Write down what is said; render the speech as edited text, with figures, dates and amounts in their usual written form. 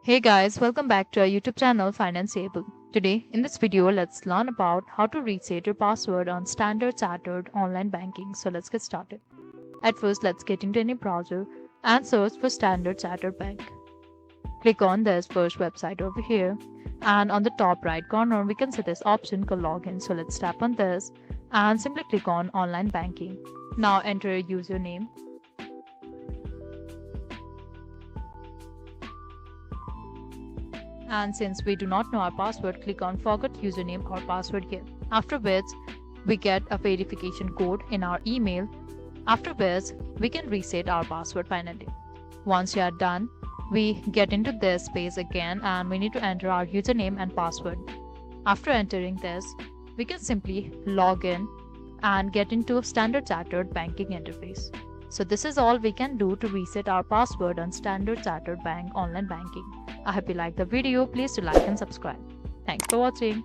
Hey guys, welcome back to our YouTube channel Financeable. Today, in this video, let's learn about how to reset your password on Standard Chartered online banking. So let's get started. At first, let's get into any browser and search for Standard Chartered Bank. Click on this first website over here, and on the top right corner, we can see this option called Login. So let's tap on this and simply click on Online Banking. Now enter a username. And since we do not know our password, click on Forget Username or Password here. After which, we get a verification code in our email. After which, we can reset our password finally. Once you are done, we get into this page again and we need to enter our username and password. After entering this, we can simply log in and get into Standard Chartered banking interface. So this is all we can do to reset our password on Standard Chartered Bank online banking. I hope you liked the video. Please do like and subscribe. Thanks for watching.